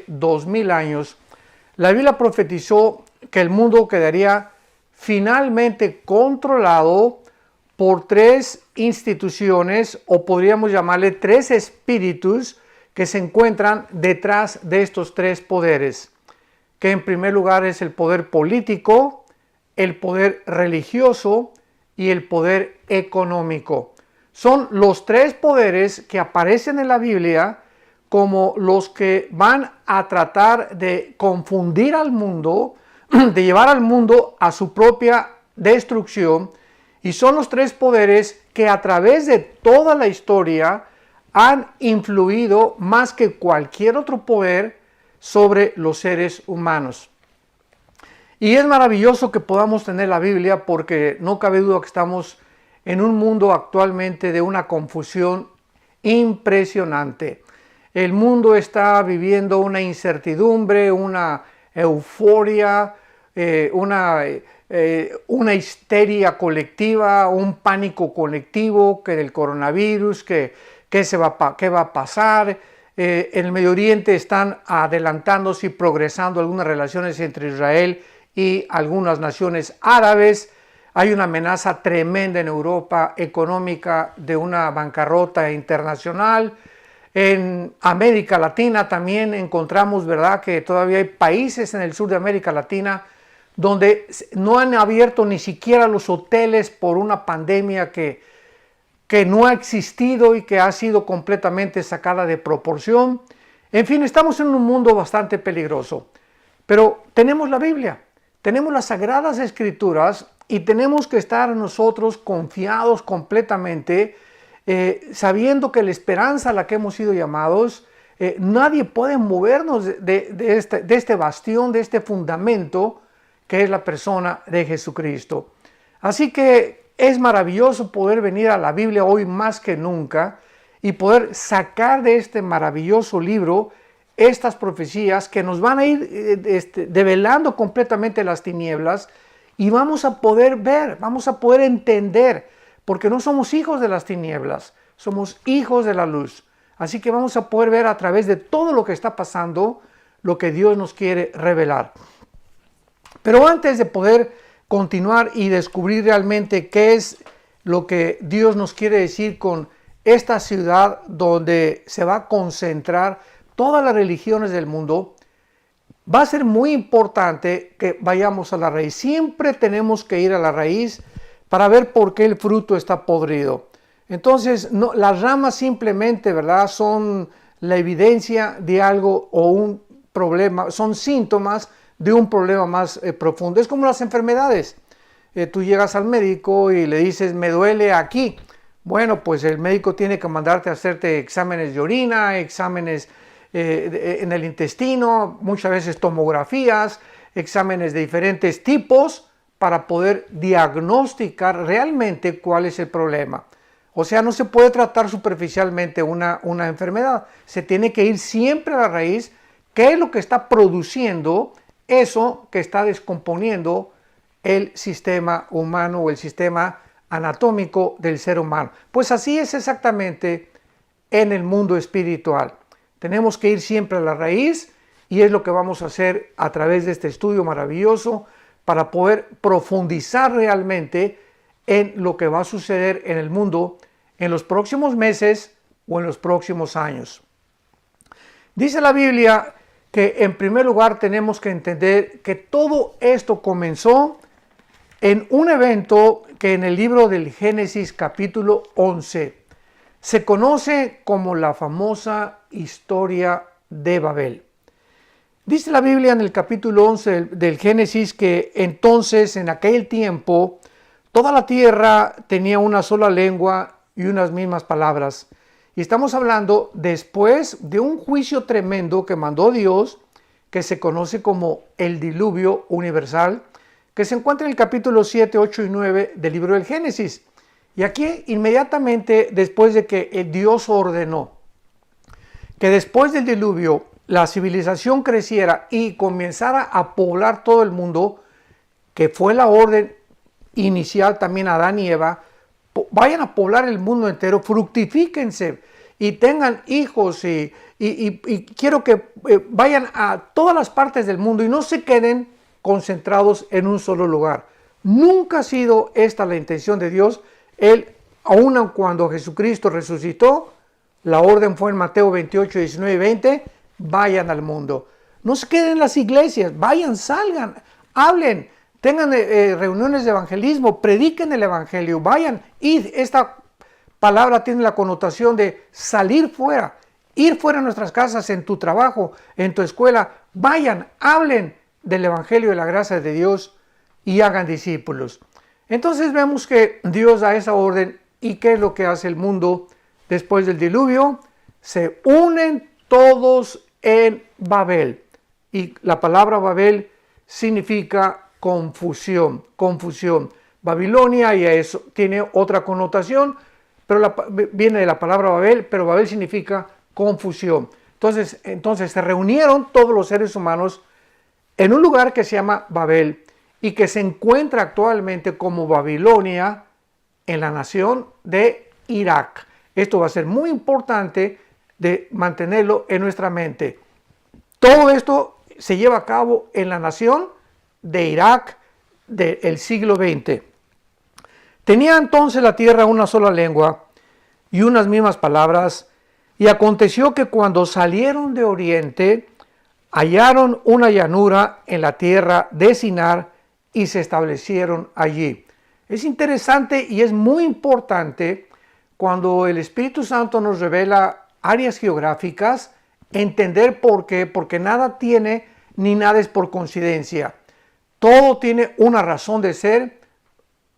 hace 2000 años, la Biblia profetizó que el mundo quedaría finalmente controlado por tres instituciones, o podríamos llamarle tres espíritus que se encuentran detrás de estos tres poderes, que en primer lugar es el poder político, el poder religioso y el poder económico. Son los tres poderes que aparecen en la Biblia como los que van a tratar de confundir al mundo, de llevar al mundo a su propia destrucción, y son los tres poderes que a través de toda la historia han influido más que cualquier otro poder sobre los seres humanos. Y es maravilloso que podamos tener la Biblia, porque no cabe duda que estamos en un mundo actualmente de una confusión impresionante. El mundo está viviendo una incertidumbre, una euforia, una histeria colectiva, un pánico colectivo, que del coronavirus, qué va a pasar. En el Medio Oriente están adelantándose y progresando algunas relaciones entre Israel y algunas naciones árabes. Hay una amenaza tremenda en Europa económica de una bancarrota internacional. En América Latina también encontramos, ¿verdad?, que todavía hay países en el sur de América Latina donde no han abierto ni siquiera los hoteles por una pandemia que no ha existido y que ha sido completamente sacada de proporción. En fin, estamos en un mundo bastante peligroso. Pero tenemos la Biblia, tenemos las Sagradas Escrituras, y tenemos que estar nosotros confiados completamente, sabiendo que la esperanza a la que hemos sido llamados, nadie puede movernos de este bastión, de este fundamento que es la persona de Jesucristo. Así que es maravilloso poder venir a la Biblia hoy más que nunca y poder sacar de este maravilloso libro estas profecías que nos van a ir develando completamente las tinieblas, y vamos a poder ver, vamos a poder entender, porque no somos hijos de las tinieblas, somos hijos de la luz. Así que vamos a poder ver a través de todo lo que está pasando lo que Dios nos quiere revelar. Pero antes de poder continuar y descubrir realmente qué es lo que Dios nos quiere decir con esta ciudad donde se va a concentrar todas las religiones del mundo, va a ser muy importante que vayamos a la raíz. Siempre tenemos que ir a la raíz para ver por qué el fruto está podrido. Entonces, no, las ramas simplemente, ¿verdad?, son la evidencia de algo o un problema, son síntomas de un problema más profundo. Es como las enfermedades. Tú llegas al médico y le dices, me duele aquí. Bueno, pues el médico tiene que mandarte a hacerte exámenes de orina, exámenes en el intestino, muchas veces tomografías, exámenes de diferentes tipos para poder diagnosticar realmente cuál es el problema. O sea, no se puede tratar superficialmente una enfermedad. Se tiene que ir siempre a la raíz. ¿Qué es lo que está produciendo eso que está descomponiendo el sistema humano o el sistema anatómico del ser humano? Pues así es exactamente en el mundo espiritual. Tenemos que ir siempre a la raíz, y es lo que vamos a hacer a través de este estudio maravilloso para poder profundizar realmente en lo que va a suceder en el mundo en los próximos meses o en los próximos años. Dice la Biblia que en primer lugar tenemos que entender que todo esto comenzó en un evento que en el libro del Génesis capítulo 11 se conoce como la famosa historia de Babel. Dice la Biblia en el capítulo 11 del Génesis que entonces, en aquel tiempo, toda la tierra tenía una sola lengua y unas mismas palabras. Y estamos hablando después de un juicio tremendo que mandó Dios, que se conoce como el diluvio universal, que se encuentra en el capítulo 7, 8 y 9 del libro del Génesis. Y aquí, inmediatamente después de que Dios ordenó que después del diluvio la civilización creciera y comenzara a poblar todo el mundo, que fue la orden inicial también a Adán y Eva, vayan a poblar el mundo entero, fructifíquense y tengan hijos y quiero que vayan a todas las partes del mundo y no se queden concentrados en un solo lugar. Nunca ha sido esta la intención de Dios. Él, aun cuando Jesucristo resucitó, la orden fue en Mateo 28, 19 y 20, vayan al mundo. No se queden en las iglesias, vayan, salgan, hablen, tengan reuniones de evangelismo, prediquen el evangelio, vayan. Y esta palabra tiene la connotación de salir fuera, ir fuera de nuestras casas, en tu trabajo, en tu escuela, vayan, hablen del evangelio de la gracia de Dios y hagan discípulos. Entonces vemos que Dios da esa orden y ¿qué es lo que hace el mundo después del diluvio? Se unen todos en Babel. Y la palabra Babel significa confusión, confusión. Babilonia y eso tiene otra connotación, pero viene de la palabra Babel, pero Babel significa confusión. Entonces se reunieron todos los seres humanos en un lugar que se llama Babel y que se encuentra actualmente como Babilonia en la nación de Irak. Esto va a ser muy importante de mantenerlo en nuestra mente. Todo esto se lleva a cabo en la nación de Irak del siglo XX. Tenía entonces la tierra una sola lengua y unas mismas palabras, y aconteció que cuando salieron de oriente, hallaron una llanura en la tierra de Sinar y se establecieron allí. Es interesante y es muy importante cuando el Espíritu Santo nos revela áreas geográficas, entender por qué, porque nada tiene ni nada es por coincidencia. Todo tiene una razón de ser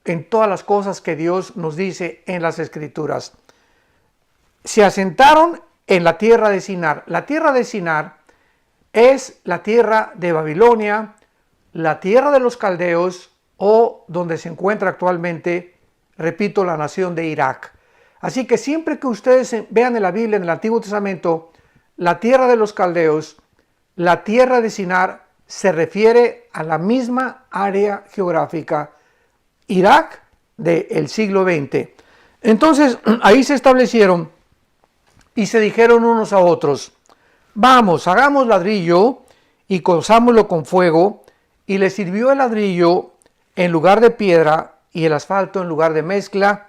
en todas las cosas que Dios nos dice en las Escrituras. Se asentaron en la tierra de Sinar. La tierra de Sinar es la tierra de Babilonia, la tierra de los caldeos o donde se encuentra actualmente, repito, la nación de Irak. Así que siempre que ustedes vean en la Biblia, en el Antiguo Testamento, la tierra de los caldeos, la tierra de Sinar, se refiere a la misma área geográfica, Irak del siglo XX. Entonces ahí se establecieron y se dijeron unos a otros, vamos, hagamos ladrillo y cozámoslo con fuego, y les sirvió el ladrillo en lugar de piedra y el asfalto en lugar de mezcla,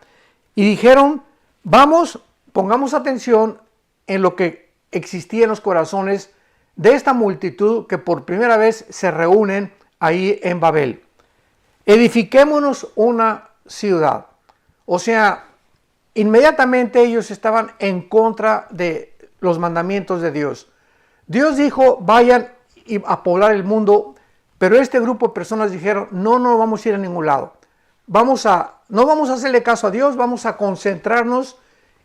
y dijeron, vamos, pongamos atención en lo que existía en los corazones de esta multitud que por primera vez se reúnen ahí en Babel. Edifiquémonos una ciudad. O sea, inmediatamente ellos estaban en contra de los mandamientos de Dios. Dios dijo, vayan a poblar el mundo, pero este grupo de personas dijeron, no vamos a ir a ningún lado. No vamos a hacerle caso a Dios, vamos a concentrarnos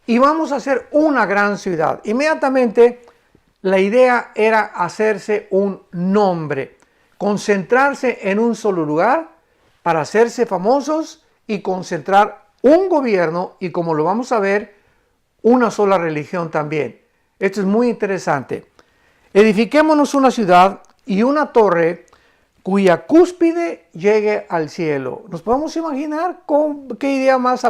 y vamos a hacer una gran ciudad. Inmediatamente la idea era hacerse un nombre, concentrarse en un solo lugar para hacerse famosos y concentrar un gobierno y, como lo vamos a ver, una sola religión también. Esto es muy interesante. Edifiquémonos una ciudad y una torre cuya cúspide llegue al cielo. Nos podemos imaginar qué idea más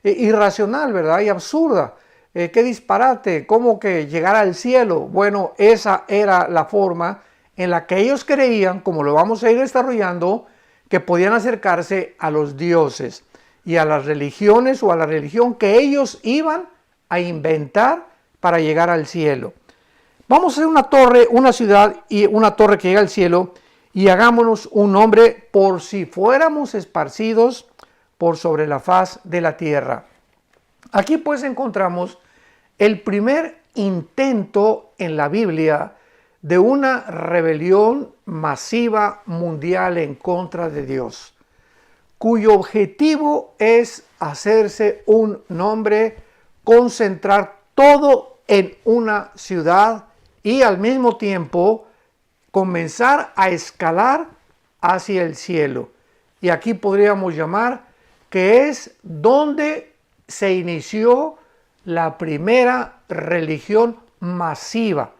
irracional, ¿verdad? Y absurda. Qué disparate, ¿cómo que llegar al cielo? Bueno, esa era la forma en la que ellos creían, como lo vamos a ir desarrollando, que podían acercarse a los dioses y a las religiones o a la religión que ellos iban a inventar para llegar al cielo. Vamos a hacer una torre, una ciudad y una torre que llega al cielo, y hagámonos un nombre por si fuéramos esparcidos por sobre la faz de la tierra. Aquí pues encontramos el primer intento en la Biblia de una rebelión masiva mundial en contra de Dios, cuyo objetivo es hacerse un nombre, concentrar todo en una ciudad y al mismo tiempo comenzar a escalar hacia el cielo. Y aquí podríamos llamar que es donde se inició la primera religión masiva,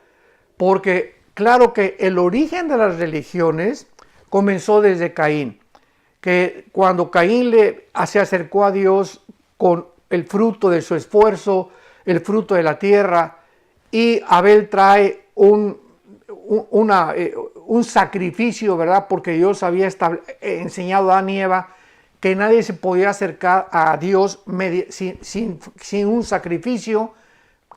porque claro que el origen de las religiones comenzó desde Caín, que cuando Caín se acercó a Dios con el fruto de su esfuerzo, el fruto de la tierra, y Abel trae un sacrificio, ¿verdad? Porque Dios había enseñado a Adán y Eva que nadie se podía acercar a Dios sin un sacrificio.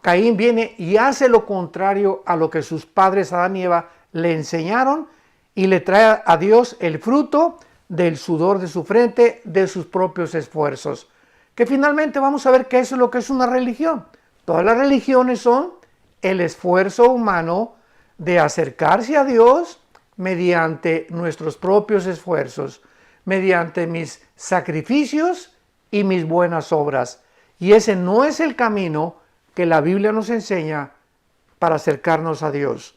Caín viene y hace lo contrario a lo que sus padres Adán y Eva le enseñaron, y le trae a Dios el fruto del sudor de su frente, de sus propios esfuerzos. Que finalmente vamos a ver que eso es lo que es una religión. Todas las religiones son el esfuerzo humano de acercarse a Dios mediante nuestros propios esfuerzos, mediante mis sacrificios y mis buenas obras. Y ese no es el camino que la Biblia nos enseña para acercarnos a Dios.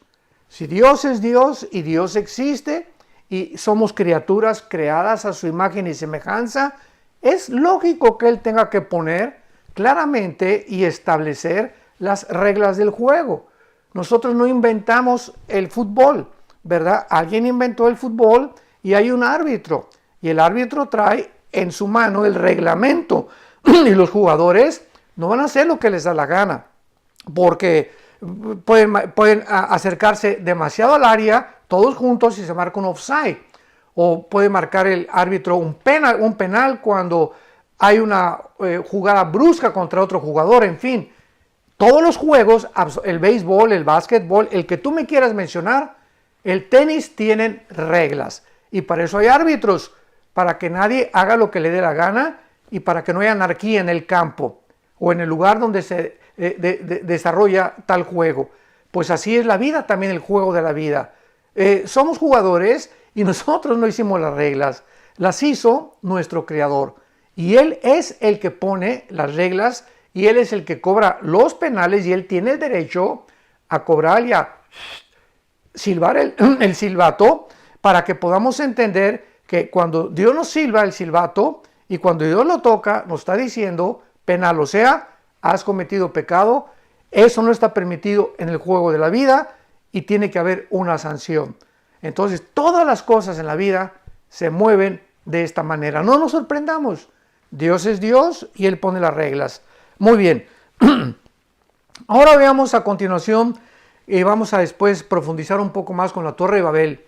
Si Dios es Dios y Dios existe y somos criaturas creadas a su imagen y semejanza, es lógico que Él tenga que poner claramente y establecer las reglas del juego. Nosotros no inventamos el fútbol, ¿verdad? Alguien inventó el fútbol y hay un árbitro, y el árbitro trae en su mano el reglamento, y los jugadores no van a hacer lo que les da la gana, porque pueden acercarse demasiado al área todos juntos y se marca un offside, o puede marcar el árbitro un penal cuando hay una jugada brusca contra otro jugador. En fin, todos los juegos, el béisbol, el básquetbol, el que tú me quieras mencionar, el tenis, tienen reglas, y para eso hay árbitros, para que nadie haga lo que le dé la gana y para que no haya anarquía en el campo o en el lugar donde se desarrolla tal juego. Pues así es la vida, también el juego de la vida. Somos jugadores y nosotros no hicimos las reglas, las hizo nuestro Creador, y Él es el que pone las reglas, y Él es el que cobra los penales, y Él tiene el derecho a cobrar y a silbar el silbato, para que podamos entender que cuando Dios nos silba el silbato y cuando Dios lo toca, nos está diciendo penal, o sea, has cometido pecado, eso no está permitido en el juego de la vida y tiene que haber una sanción. Entonces, todas las cosas en la vida se mueven de esta manera. No nos sorprendamos, Dios es Dios y Él pone las reglas. Muy bien, ahora veamos a continuación y vamos a después profundizar un poco más con la Torre de Babel,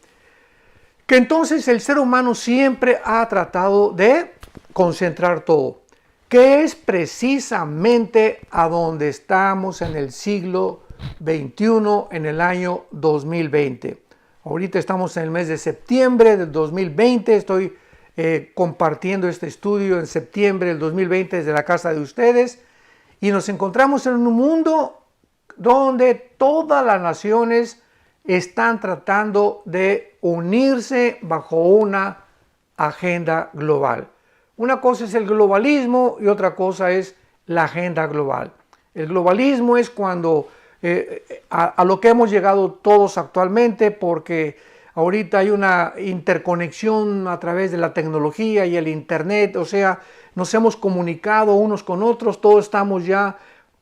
que entonces el ser humano siempre ha tratado de concentrar todo, que es precisamente a donde estamos en el siglo XXI, en el año 2020. Ahorita estamos en el mes de septiembre del 2020, estoy compartiendo este estudio en septiembre del 2020 desde la casa de ustedes, y nos encontramos en un mundo donde todas las naciones están tratando de unirse bajo una agenda global. Una cosa es el globalismo y otra cosa es la agenda global. El globalismo es cuando a lo que hemos llegado todos actualmente, porque ahorita hay una interconexión a través de la tecnología y el internet, o sea, nos hemos comunicado unos con otros, todos estamos ya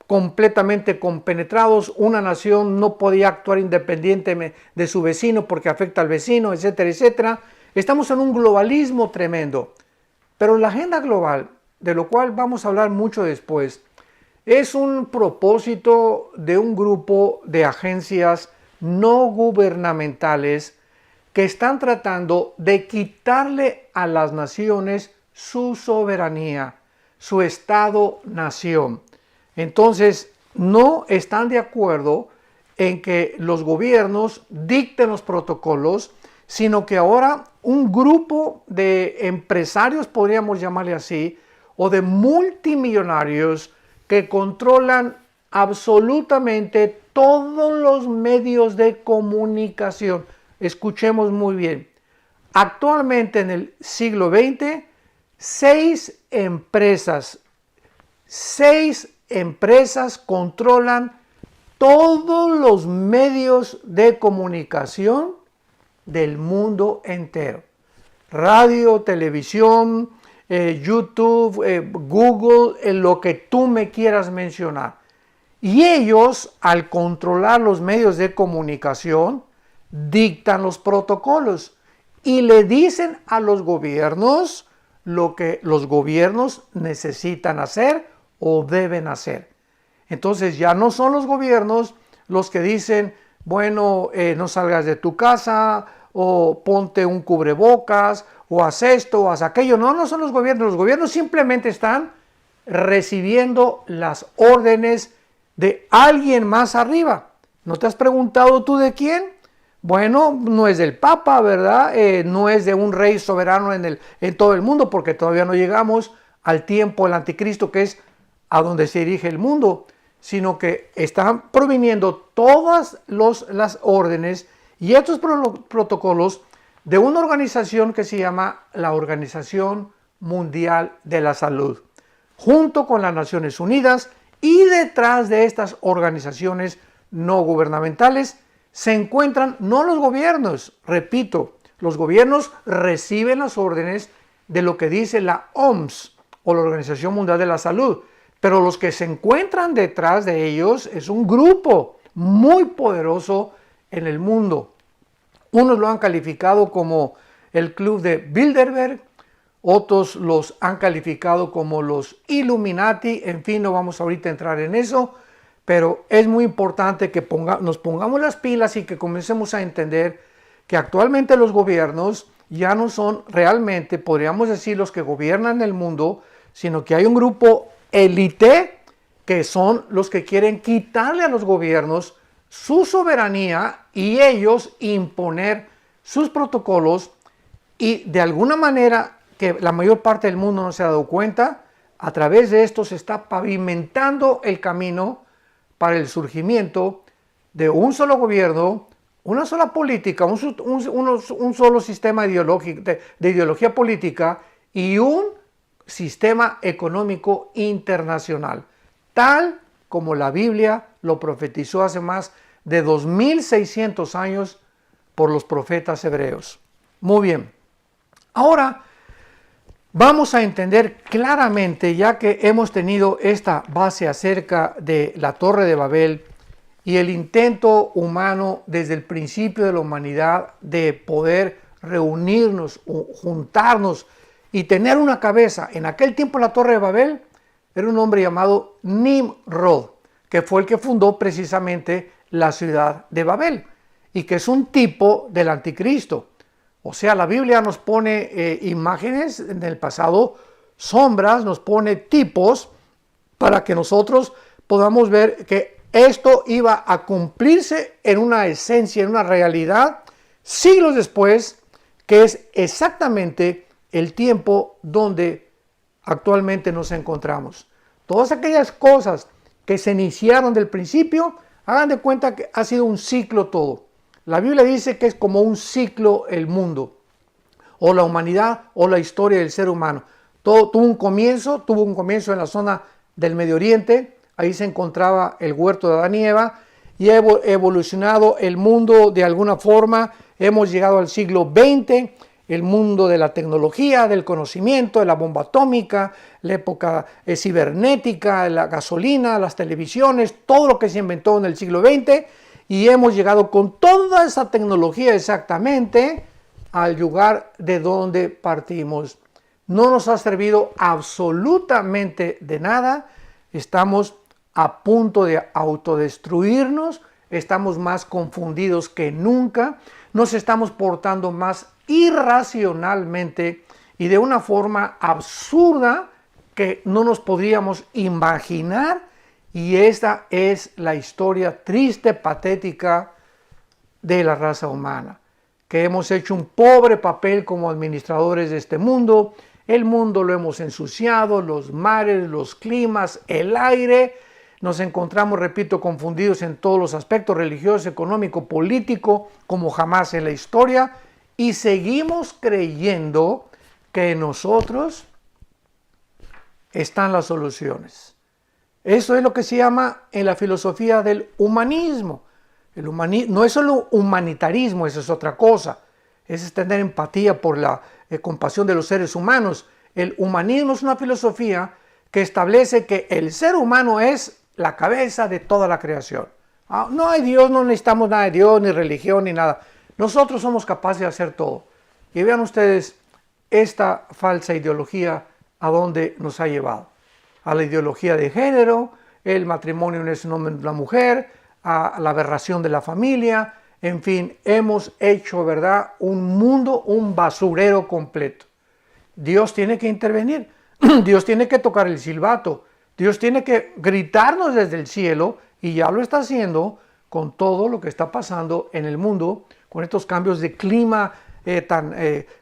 completamente compenetrados. Una nación no podía actuar independiente de su vecino porque afecta al vecino, etcétera, etcétera. Estamos en un globalismo tremendo. Pero la agenda global, de lo cual vamos a hablar mucho después, es un propósito de un grupo de agencias no gubernamentales que están tratando de quitarle a las naciones su soberanía, su Estado-nación. Entonces, no están de acuerdo en que los gobiernos dicten los protocolos, sino que ahora un grupo de empresarios, podríamos llamarle así, o de multimillonarios que controlan absolutamente todos los medios de comunicación. Escuchemos muy bien. Actualmente en el siglo XX, seis empresas controlan todos los medios de comunicación del mundo entero. Radio, televisión, YouTube, Google, lo que tú me quieras mencionar. Y ellos, al controlar los medios de comunicación, dictan los protocolos y le dicen a los gobiernos lo que los gobiernos necesitan hacer o deben hacer. Entonces ya no son los gobiernos los que dicen, bueno, no salgas de tu casa, o ponte un cubrebocas, o haz esto, o haz aquello. No, no son los gobiernos simplemente están recibiendo las órdenes de alguien más arriba. ¿No te has preguntado tú de quién? Bueno, no es del Papa, ¿verdad? No es de un rey soberano en todo el mundo, porque todavía no llegamos al tiempo del anticristo, que es a donde se dirige el mundo, sino que están proviniendo todas las órdenes y estos protocolos de una organización que se llama la Organización Mundial de la Salud, junto con las Naciones Unidas, y detrás de estas organizaciones no gubernamentales se encuentran no los gobiernos, repito, los gobiernos reciben las órdenes de lo que dice la OMS o la Organización Mundial de la Salud, pero los que se encuentran detrás de ellos es un grupo muy poderoso en el mundo. Unos lo han calificado como el Club de Bilderberg, otros los han calificado como los Illuminati, en fin, no vamos ahorita a entrar en eso, pero es muy importante que nos pongamos las pilas y que comencemos a entender que actualmente los gobiernos ya no son realmente, podríamos decir, los que gobiernan el mundo, sino que hay un grupo élite que son los que quieren quitarle a los gobiernos su soberanía y ellos imponer sus protocolos, y de alguna manera que la mayor parte del mundo no se ha dado cuenta, a través de esto se está pavimentando el camino para el surgimiento de un solo gobierno, una sola política, un solo sistema ideológico, de ideología política y un sistema económico internacional, tal como la Biblia lo profetizó hace más de 2600 años por los profetas hebreos. Muy bien, ahora vamos a entender claramente, ya que hemos tenido esta base acerca de la Torre de Babel y el intento humano desde el principio de la humanidad de poder reunirnos, juntarnos y tener una cabeza. En aquel tiempo la Torre de Babel era un hombre llamado Nimrod, que fue el que fundó precisamente la ciudad de Babel y que es un tipo del anticristo. O sea, la Biblia nos pone imágenes en el pasado, sombras, nos pone tipos para que nosotros podamos ver que esto iba a cumplirse en una esencia, en una realidad, siglos después, que es exactamente el tiempo donde actualmente nos encontramos. Todas aquellas cosas que se iniciaron del principio, hagan de cuenta que ha sido un ciclo todo. La Biblia dice que es como un ciclo el mundo, o la humanidad, o la historia del ser humano. Todo tuvo un comienzo en la zona del Medio Oriente, ahí se encontraba el huerto de Adán y Eva, y ha evolucionado el mundo de alguna forma. Hemos llegado al siglo XX, el mundo de la tecnología, del conocimiento, de la bomba atómica, la época cibernética, la gasolina, las televisiones, todo lo que se inventó en el siglo XX, y hemos llegado con toda esa tecnología exactamente al lugar de donde partimos. No nos ha servido absolutamente de nada, estamos a punto de autodestruirnos, estamos más confundidos que nunca, nos estamos portando más irracionalmente y de una forma absurda que no nos podríamos imaginar, y esta es la historia triste, patética de la raza humana, que hemos hecho un pobre papel como administradores de este mundo. El mundo lo hemos ensuciado, los mares, los climas, el aire. Nos encontramos, repito, confundidos en todos los aspectos, religioso, económico, político, como jamás en la historia, y seguimos creyendo que en nosotros están las soluciones. Eso es lo que se llama en la filosofía del humanismo. El humanismo no es solo humanitarismo, eso es otra cosa. Es tener empatía por la compasión de los seres humanos. El humanismo es una filosofía que establece que el ser humano es la cabeza de toda la creación. No hay Dios, no necesitamos nada de Dios, ni religión, ni nada. Nosotros somos capaces de hacer todo. Y vean ustedes esta falsa ideología a dónde nos ha llevado. A la ideología de género, el matrimonio no es un hombre y una mujer, a la aberración de la familia, en fin, hemos hecho, ¿verdad?, un mundo, un basurero completo. Dios tiene que intervenir, Dios tiene que tocar el silbato, Dios tiene que gritarnos desde el cielo, y ya lo está haciendo con todo lo que está pasando en el mundo, con estos cambios de clima tan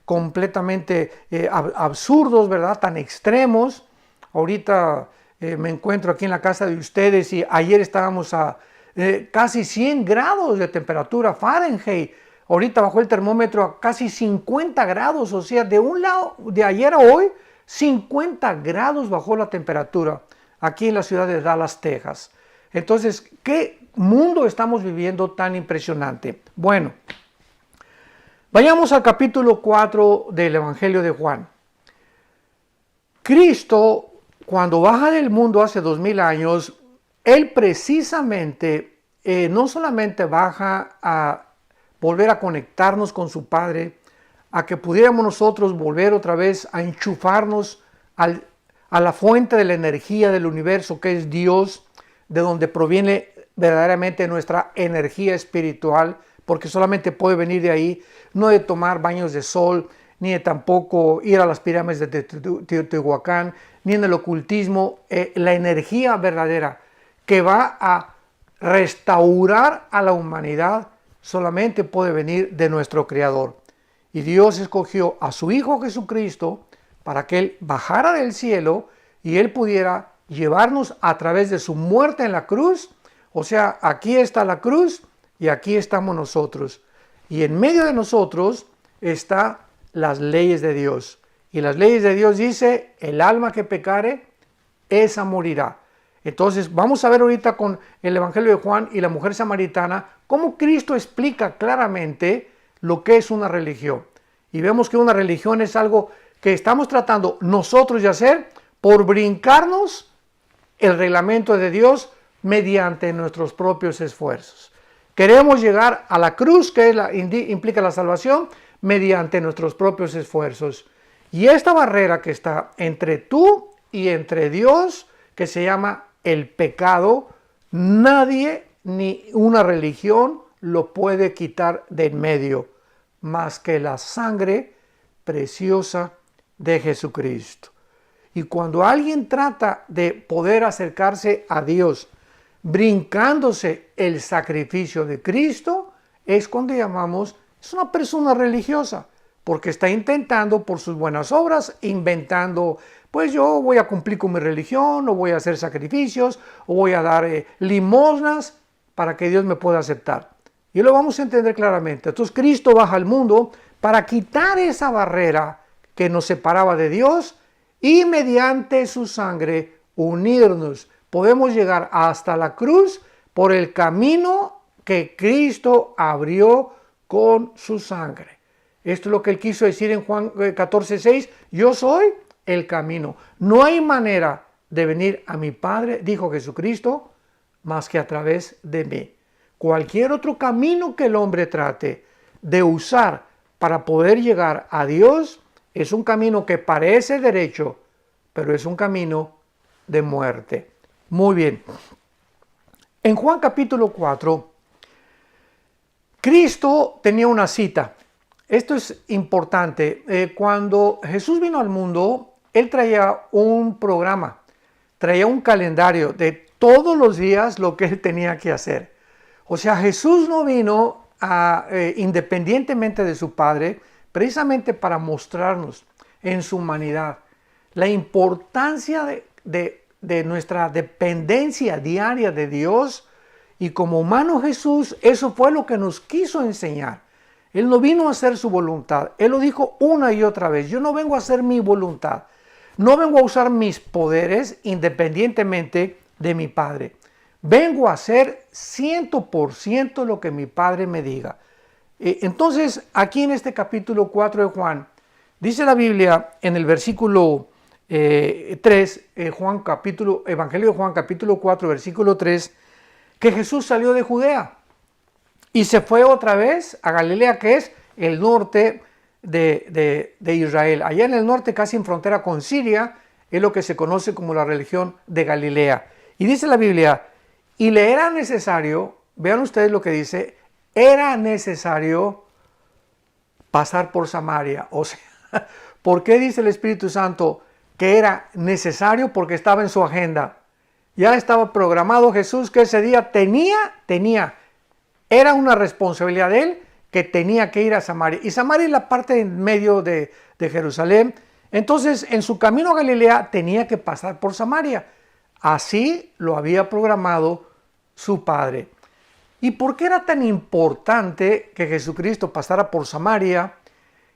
completamente absurdos, ¿verdad?, tan extremos. Ahorita me encuentro aquí en la casa de ustedes y ayer estábamos a casi 100 grados de temperatura Fahrenheit. Ahorita bajó el termómetro a casi 50 grados, o sea, de un lado, de ayer a hoy, 50 grados bajó la temperatura aquí en la ciudad de Dallas, Texas. Entonces, ¿qué mundo estamos viviendo tan impresionante? Bueno, vayamos al capítulo 4 del Evangelio de Juan. Cristo, cuando baja del mundo hace 2000 años, Él precisamente no solamente baja a volver a conectarnos con su Padre, a que pudiéramos nosotros volver otra vez a enchufarnos a la fuente de la energía del universo, que es Dios, de donde proviene verdaderamente nuestra energía espiritual, porque solamente puede venir de ahí, no de tomar baños de sol, ni de tampoco ir a las pirámides de Teotihuacán, ni en el ocultismo. La energía verdadera que va a restaurar a la humanidad solamente puede venir de nuestro Creador. Y Dios escogió a su Hijo Jesucristo para que Él bajara del cielo y Él pudiera llevarnos a través de su muerte en la cruz. O sea, aquí está la cruz y aquí estamos nosotros. Y en medio de nosotros están las leyes de Dios. Y las leyes de Dios dice, el alma que pecare, esa morirá. Entonces vamos a ver ahorita con el Evangelio de Juan y la mujer samaritana cómo Cristo explica claramente lo que es una religión. Y vemos que una religión es algo que estamos tratando nosotros de hacer por brincarnos el reglamento de Dios mediante nuestros propios esfuerzos. Queremos llegar a la cruz, que implica la salvación, mediante nuestros propios esfuerzos. Y esta barrera que está entre tú y entre Dios, que se llama el pecado, nadie ni una religión lo puede quitar de en medio, más que la sangre preciosa de Jesucristo. Y cuando alguien trata de poder acercarse a Dios brincándose el sacrificio de Cristo, es cuando llamamos, es una persona religiosa, porque está intentando por sus buenas obras, inventando, pues yo voy a cumplir con mi religión, o voy a hacer sacrificios, o voy a dar limosnas para que Dios me pueda aceptar. Y lo vamos a entender claramente. Entonces Cristo baja al mundo para quitar esa barrera que nos separaba de Dios y mediante su sangre unirnos. Podemos llegar hasta la cruz por el camino que Cristo abrió con su sangre. Esto es lo que Él quiso decir en Juan 14:6. Yo soy el camino. No hay manera de venir a mi Padre, dijo Jesucristo, más que a través de mí. Cualquier otro camino que el hombre trate de usar para poder llegar a Dios es un camino que parece derecho, pero es un camino de muerte. Muy bien. En Juan capítulo 4, Cristo tenía una cita. Esto es importante. Cuando Jesús vino al mundo, Él traía un programa, traía un calendario de todos los días lo que Él tenía que hacer. O sea, Jesús no vino independientemente de su Padre, precisamente para mostrarnos en su humanidad la importancia de nuestra dependencia diaria de Dios. Y como humano Jesús, eso fue lo que nos quiso enseñar. Él no vino a hacer su voluntad. Él lo dijo una y otra vez. Yo no vengo a hacer mi voluntad. No vengo a usar mis poderes independientemente de mi Padre. Vengo a hacer 100% lo que mi Padre me diga. Entonces, aquí en este capítulo 4 de Juan, dice la Biblia en el versículo 3, Evangelio de Juan capítulo 4, versículo 3, que Jesús salió de Judea y se fue otra vez a Galilea, que es el norte de Israel. Allá en el norte, casi en frontera con Siria, es lo que se conoce como la región de Galilea. Y dice la Biblia, y le era necesario, vean ustedes lo que dice, era necesario pasar por Samaria. O sea, ¿por qué dice el Espíritu Santo que era necesario? Porque estaba en su agenda. Ya estaba programado Jesús que ese día era una responsabilidad de él que tenía que ir a Samaria. Y Samaria es la parte en medio de Jerusalén. Entonces, en su camino a Galilea tenía que pasar por Samaria. Así lo había programado su padre. ¿Y por qué era tan importante que Jesucristo pasara por Samaria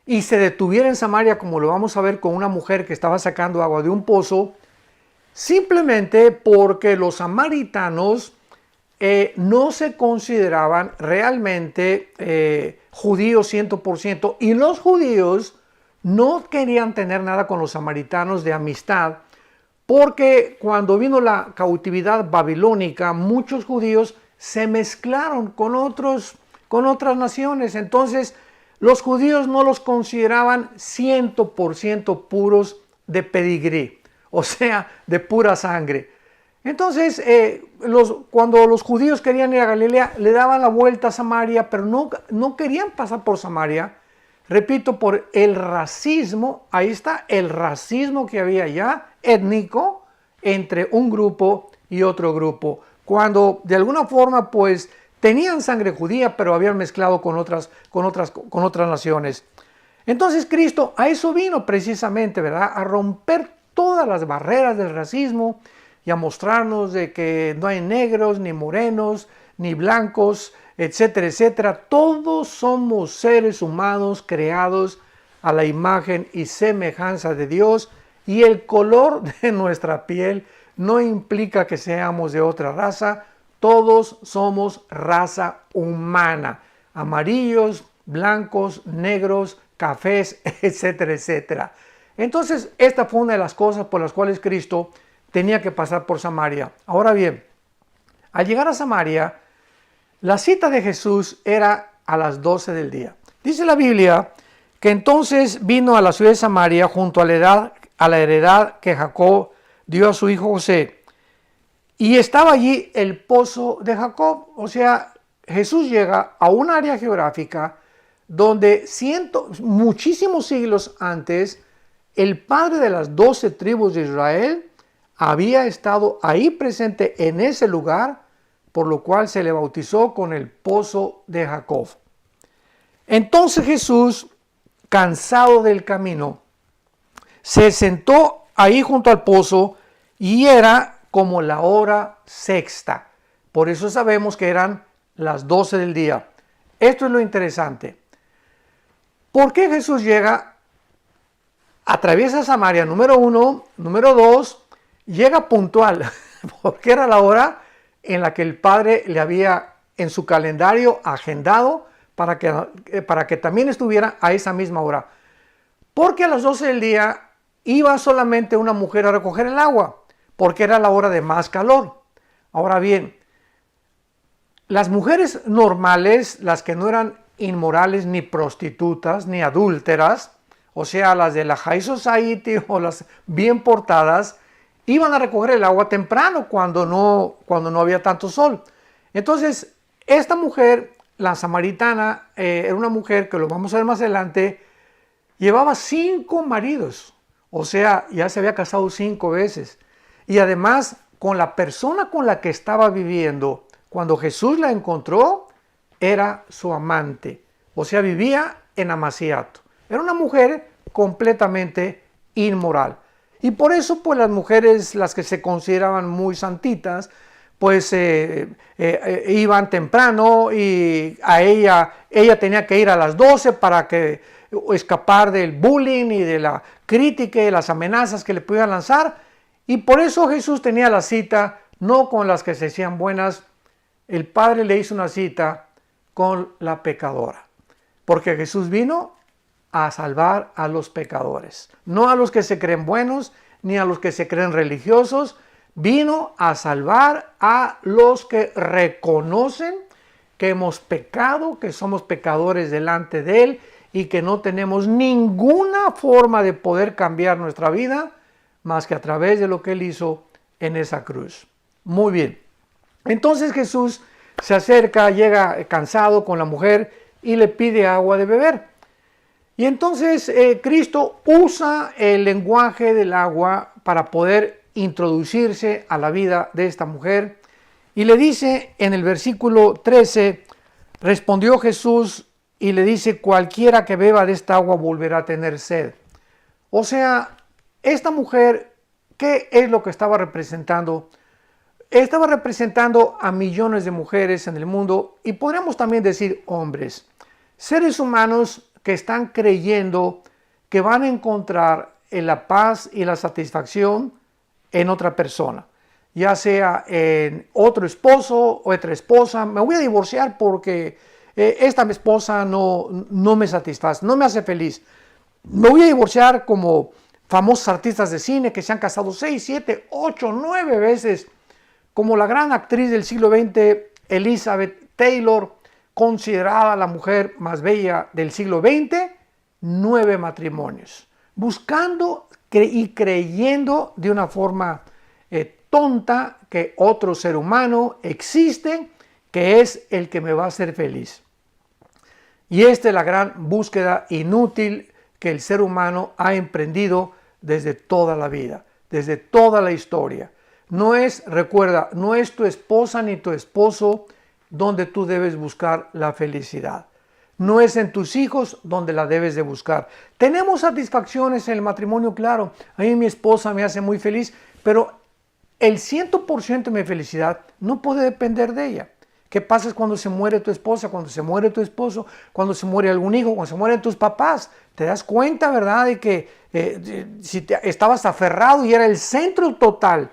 y se detuviera en Samaria, como lo vamos a ver con una mujer que estaba sacando agua de un pozo? Simplemente porque los samaritanos no se consideraban realmente judíos 100%, y los judíos no querían tener nada con los samaritanos de amistad, porque cuando vino la cautividad babilónica, muchos judíos se mezclaron con otras naciones. Entonces, los judíos no los consideraban 100% puros de pedigrí, o sea, de pura sangre. Entonces, cuando los judíos querían ir a Galilea, le daban la vuelta a Samaria, pero no querían pasar por Samaria. Repito, por el racismo. Ahí está el racismo que había ya, étnico, entre un grupo y otro grupo. Cuando de alguna forma pues tenían sangre judía, pero habían mezclado con otras naciones. Entonces Cristo a eso vino precisamente, ¿verdad? A romper todas las barreras del racismo y a mostrarnos de que no hay negros, ni morenos, ni blancos, etcétera, etcétera. Todos somos seres humanos creados a la imagen y semejanza de Dios, y el color de nuestra piel no implica que seamos de otra raza. Todos somos raza humana, amarillos, blancos, negros, cafés, etcétera, etcétera. Entonces, esta fue una de las cosas por las cuales Cristo tenía que pasar por Samaria. Ahora bien, al llegar a Samaria, la cita de Jesús era a las 12 del día. Dice la Biblia que entonces vino a la ciudad de Samaria junto a la heredad que Jacob dio a su hijo José. Y estaba allí el pozo de Jacob. O sea, Jesús llega a un área geográfica donde muchísimos siglos antes, el padre de las 12 tribus de Israel había estado ahí presente en ese lugar, por lo cual se le bautizó con el pozo de Jacob. Entonces Jesús, cansado del camino, se sentó ahí junto al pozo, y era como la hora sexta. Por eso sabemos que eran las 12 del día. Esto es lo interesante. ¿Por qué Jesús llega, atraviesa Samaria, número 1, número 2, llega puntual? Porque era la hora en la que el Padre le había en su calendario agendado para que también estuviera a esa misma hora. Porque a las 12 del día iba solamente una mujer a recoger el agua, porque era la hora de más calor. Ahora bien, las mujeres normales, las que no eran inmorales, ni prostitutas, ni adúlteras, o sea, las de la High Society o las bien portadas, iban a recoger el agua temprano cuando no había tanto sol. Entonces, esta mujer, la samaritana, era una mujer que lo vamos a ver más adelante, llevaba 5 maridos. O sea, ya se había casado 5 veces. Y además, con la persona con la que estaba viviendo, cuando Jesús la encontró, era su amante. O sea, vivía en amaciato. Era una mujer completamente inmoral. Y por eso, pues las mujeres, las que se consideraban muy santitas, pues iban temprano, y ella tenía que ir a las 12 para escapar del bullying y de la crítica y de las amenazas que le pudieran lanzar. Y por eso Jesús tenía la cita no con las que se hacían buenas. El Padre le hizo una cita con la pecadora, porque Jesús vino a salvar a los pecadores, no a los que se creen buenos ni a los que se creen religiosos. Vino a salvar a los que reconocen que hemos pecado, que somos pecadores delante de Él y que no tenemos ninguna forma de poder cambiar nuestra vida más que a través de lo que Él hizo en esa cruz. Muy bien. Entonces Jesús se acerca, llega cansado con la mujer y le pide agua de beber. Y entonces Cristo usa el lenguaje del agua para poder introducirse a la vida de esta mujer. Y le dice en el versículo 13, respondió Jesús y le dice, cualquiera que beba de esta agua volverá a tener sed. O sea, esta mujer, ¿qué es lo que estaba representando? Estaba representando a millones de mujeres en el mundo y podríamos también decir hombres, seres humanos que están creyendo que van a encontrar la paz y la satisfacción en otra persona, ya sea en otro esposo o otra esposa. Me voy a divorciar porque esta esposa no me satisface, no me hace feliz. Me voy a divorciar como famosos artistas de cine que se han casado 6, 7, 8, 9 veces, como la gran actriz del siglo XX, Elizabeth Taylor, considerada la mujer más bella del siglo XX, 9 matrimonios, buscando y creyendo de una forma tonta que otro ser humano existe, que es el que me va a hacer feliz. Y esta es la gran búsqueda inútil que el ser humano ha emprendido desde toda la vida, desde toda la historia. Recuerda, no es tu esposa ni tu esposo donde tú debes buscar la felicidad. No es en tus hijos donde la debes de buscar. Tenemos satisfacciones en el matrimonio, claro. A mí mi esposa me hace muy feliz, pero el 100% de mi felicidad no puede depender de ella. ¿Qué pasa cuando se muere tu esposa, cuando se muere tu esposo, cuando se muere algún hijo, cuando se mueren tus papás? Te das cuenta, ¿verdad?, de que si estabas aferrado y era el centro total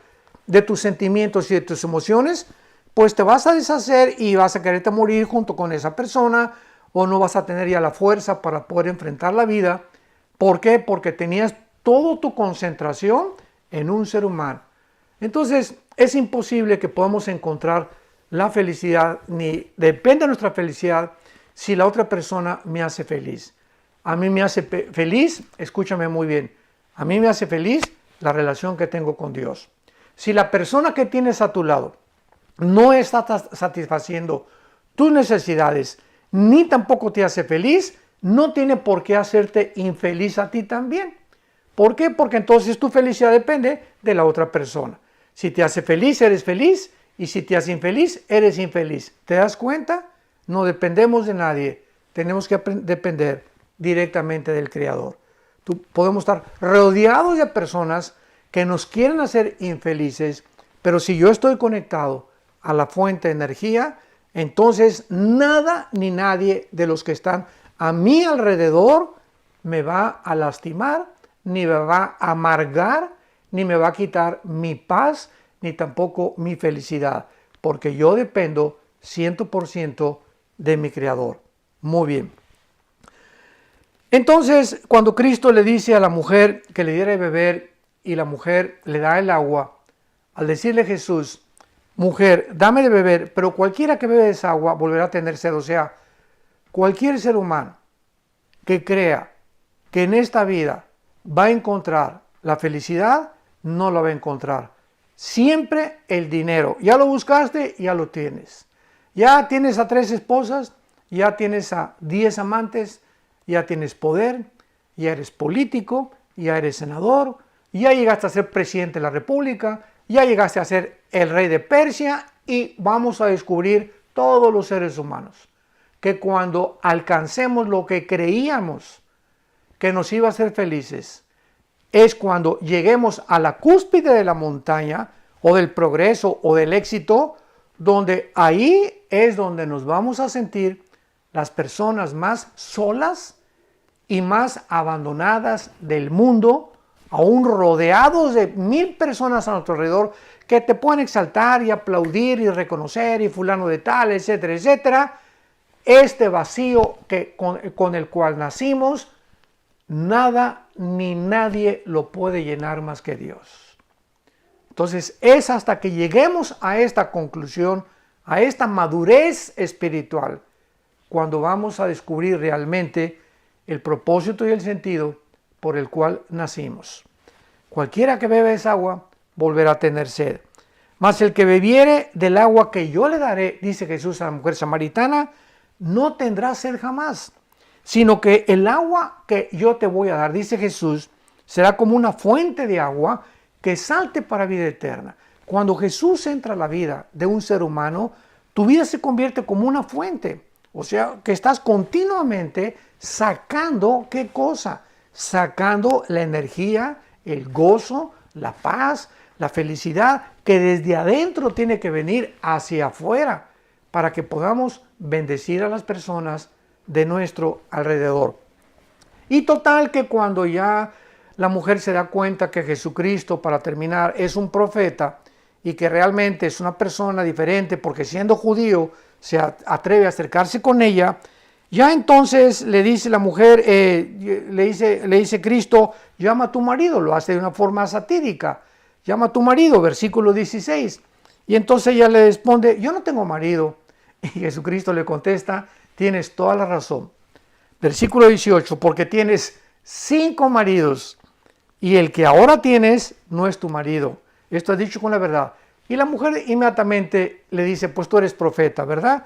de tus sentimientos y de tus emociones, pues te vas a deshacer y vas a quererte morir junto con esa persona, o no vas a tener ya la fuerza para poder enfrentar la vida. ¿Por qué? Porque tenías toda tu concentración en un ser humano. Entonces es imposible que podamos encontrar la felicidad, ni depende de nuestra felicidad si la otra persona me hace feliz. A mí me hace feliz, escúchame muy bien, a mí me hace feliz la relación que tengo con Dios. Si la persona que tienes a tu lado no está satisfaciendo tus necesidades, ni tampoco te hace feliz, no tiene por qué hacerte infeliz a ti también. ¿Por qué? Porque entonces tu felicidad depende de la otra persona. Si te hace feliz, eres feliz, y si te hace infeliz, eres infeliz. ¿Te das cuenta? No dependemos de nadie, tenemos que depender directamente del Creador. Podemos estar rodeados de personas que nos quieren hacer infelices, pero si yo estoy conectado a la fuente de energía, entonces nada ni nadie de los que están a mi alrededor me va a lastimar, ni me va a amargar, ni me va a quitar mi paz, ni tampoco mi felicidad, porque yo dependo 100% de mi Creador. Muy bien. Entonces, cuando Cristo le dice a la mujer que le diera de beber y la mujer le da el agua, al decirle Jesús, mujer, dame de beber, pero cualquiera que bebe esa agua volverá a tener sed. O sea, cualquier ser humano que crea que en esta vida va a encontrar la felicidad, no la va a encontrar. Siempre el dinero. Ya lo buscaste, ya lo tienes. Ya tienes a 3 esposas, ya tienes a 10 amantes, ya tienes poder, ya eres político, ya eres senador, ya llegaste a ser presidente de la República, ya llegaste a ser el rey de Persia, y vamos a descubrir todos los seres humanos que cuando alcancemos lo que creíamos que nos iba a hacer felices, es cuando lleguemos a la cúspide de la montaña o del progreso o del éxito, donde ahí es donde nos vamos a sentir las personas más solas y más abandonadas del mundo, aún rodeados de 1000 personas a nuestro alrededor que te pueden exaltar y aplaudir y reconocer y fulano de tal, etcétera, etcétera. Este vacío con el cual nacimos, nada ni nadie lo puede llenar más que Dios. Entonces es hasta que lleguemos a esta conclusión, a esta madurez espiritual, cuando vamos a descubrir realmente el propósito y el sentido por el cual nacimos. Cualquiera que bebe esa agua volverá a tener sed. Mas el que bebiere del agua que yo le daré, dice Jesús a la mujer samaritana, no tendrá sed jamás, sino que el agua que yo te voy a dar, dice Jesús, será como una fuente de agua que salte para vida eterna. Cuando Jesús entra a la vida de un ser humano, tu vida se convierte como una fuente. O sea, que estás continuamente sacando, ¿qué cosa? Sacando la energía, el gozo, la paz, la felicidad, que desde adentro tiene que venir hacia afuera para que podamos bendecir a las personas de nuestro alrededor. Y total que cuando ya la mujer se da cuenta que Jesucristo, para terminar, es un profeta y que realmente es una persona diferente porque siendo judío se atreve a acercarse con ella, ya entonces le dice la mujer, le dice Cristo, llama a tu marido, lo hace de una forma satírica, llama a tu marido, versículo 16. Y entonces ella le responde, yo no tengo marido. Y Jesucristo le contesta, tienes toda la razón. Versículo 18, porque tienes 5 maridos y el que ahora tienes no es tu marido. Esto es dicho con la verdad. Y la mujer inmediatamente le dice, pues tú eres profeta, ¿verdad?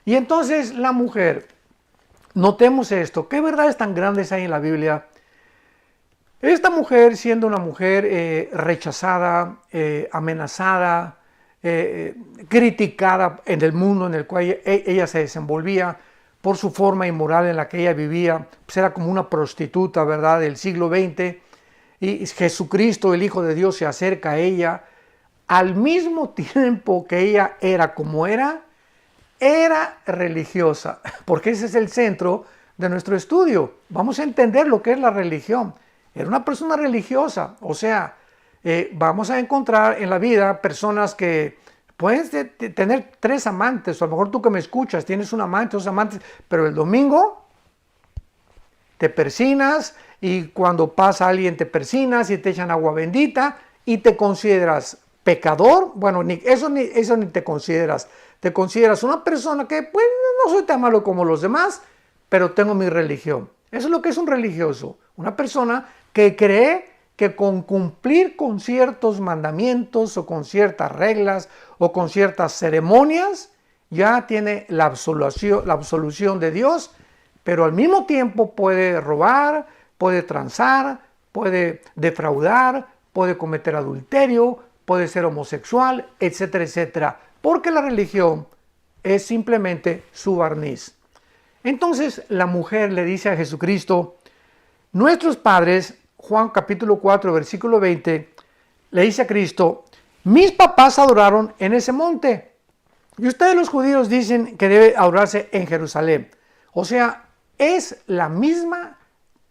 Y entonces la mujer, notemos esto, ¿qué verdades tan grandes hay en la Biblia? Esta mujer, siendo una mujer rechazada, amenazada, criticada en el mundo en el cual ella se desenvolvía por su forma inmoral en la que ella vivía, pues era como una prostituta, ¿verdad?, del siglo XX, y Jesucristo, el Hijo de Dios, se acerca a ella, al mismo tiempo que ella era como era religiosa, porque ese es el centro de nuestro estudio. Vamos a entender lo que es la religión. Era una persona religiosa, o sea, vamos a encontrar en la vida personas que pueden tener 3 amantes, o a lo mejor tú que me escuchas tienes un amante, 2 amantes, pero el domingo te persinas y cuando pasa alguien te persinas y te echan agua bendita y te consideras pecador. Bueno, eso ni te consideras una persona que pues no soy tan malo como los demás, pero tengo mi religión. Eso es lo que es un religioso, una persona que cree que con cumplir con ciertos mandamientos o con ciertas reglas o con ciertas ceremonias ya tiene la absolución de Dios, pero al mismo tiempo puede robar, puede transar, puede defraudar, puede cometer adulterio, puede ser homosexual, etcétera, etcétera, porque la religión es simplemente su barniz. Entonces la mujer le dice a Jesucristo, nuestros padres, Juan capítulo 4, versículo 20, le dice a Cristo, mis papás adoraron en ese monte y ustedes los judíos dicen que debe adorarse en Jerusalén. O sea, es la misma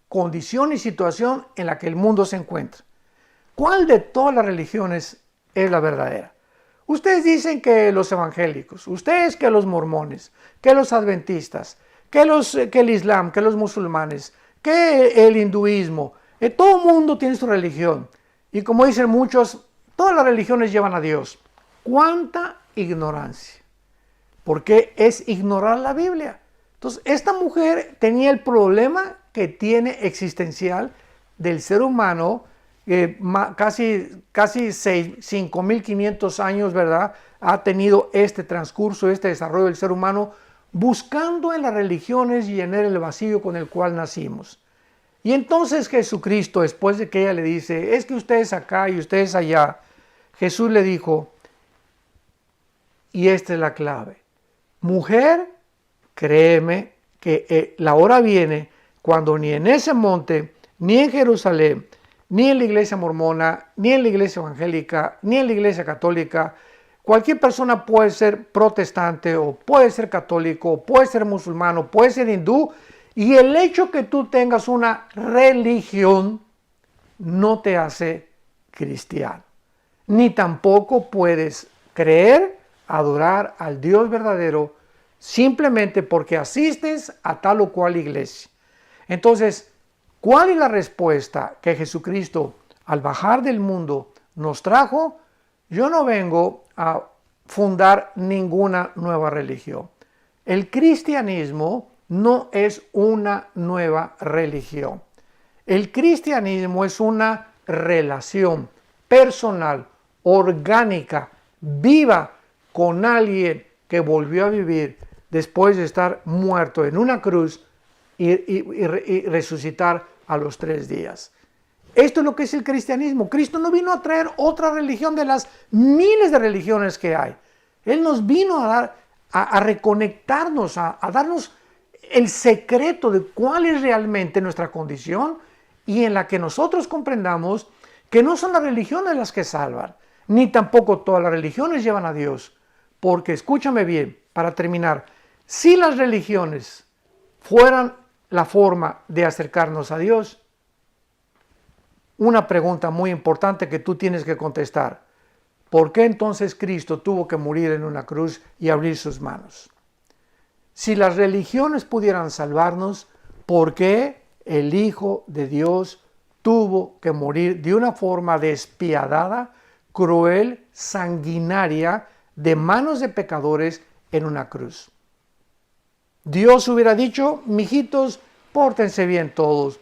condición y situación en la que el mundo se encuentra. ¿Cuál de todas las religiones es la verdadera? Ustedes dicen que los evangélicos, ustedes que los mormones, que los adventistas, que el islam, que los musulmanes, que el hinduismo, todo el mundo tiene su religión. Y como dicen muchos, todas las religiones llevan a Dios. ¡Cuánta ignorancia! Porque es ignorar la Biblia. Entonces, esta mujer tenía el problema que tiene existencial del ser humano, casi 5.500 años, ¿verdad? Ha tenido este transcurso, este desarrollo del ser humano, buscando en las religiones llenar el vacío con el cual nacimos. Y entonces Jesucristo, después de que ella le dice, es que ustedes acá y ustedes allá, Jesús le dijo, y esta es la clave, mujer, créeme que la hora viene cuando ni en ese monte, ni en Jerusalén, ni en la iglesia mormona, ni en la iglesia evangélica, ni en la iglesia católica, cualquier persona puede ser protestante o puede ser católico, o puede ser musulmano, puede ser hindú, y el hecho que tú tengas una religión no te hace cristiano, ni tampoco puedes creer, adorar al Dios verdadero simplemente porque asistes a tal o cual iglesia. Entonces, ¿cuál es la respuesta que Jesucristo al bajar del mundo nos trajo? Yo no vengo a fundar ninguna nueva religión. El cristianismo no es una nueva religión. El cristianismo es una relación personal, orgánica, viva con alguien que volvió a vivir después de estar muerto en una cruz y resucitar a los 3 días. Esto es lo que es el cristianismo. Cristo no vino a traer otra religión de las miles de religiones que hay. Él nos vino a reconectarnos, a darnos el secreto de cuál es realmente nuestra condición y en la que nosotros comprendamos que no son las religiones las que salvan, ni tampoco todas las religiones llevan a Dios. Porque, escúchame bien, para terminar, si las religiones fueran la forma de acercarnos a Dios, una pregunta muy importante que tú tienes que contestar: ¿por qué entonces Cristo tuvo que morir en una cruz y abrir sus manos? Si las religiones pudieran salvarnos, ¿por qué el Hijo de Dios tuvo que morir de una forma despiadada, cruel, sanguinaria, de manos de pecadores en una cruz? Dios hubiera dicho: mijitos, pórtense bien todos,